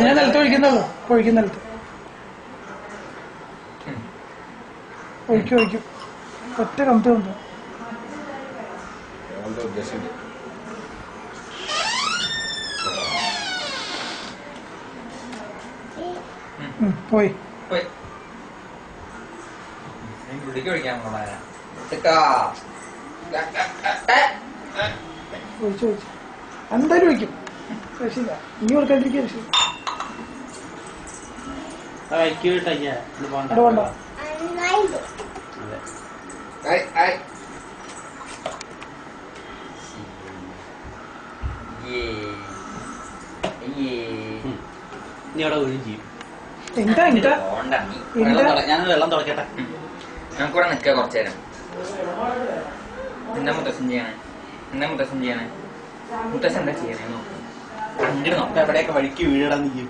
ഞാൻ നിലത്ത് ഒഴിക്കുന്നുള്ളൂ. ഒഴിക്കും നിലത്ത്. ഒഴിക്കും. ഒറ്റ കമ്പി ഉണ്ട്. പോയി ഒഴിച്ചു. എന്തായാലും ഒഴിക്കും. രക്ഷില്ല. ഇനി കൊടുക്കാണ്ടിരിക്കുക. വേണ്ട. നീ അവിടെ വീഴും ചെയ്യും. ഞാൻ വെള്ളം തുറക്കട്ടെ. നമുക്കിവിടെ നിൽക്കുക കുറച്ചു നേരം. എന്താ മുത്തശ്ശൻ ചെയ്യണേ? മുത്തശ്ശൻ എന്താ ചെയ്യണേ? കണ്ടിട്ട് നോക്കാം. എവിടെയൊക്കെ വഴിക്ക് വീഴാൻ നീ.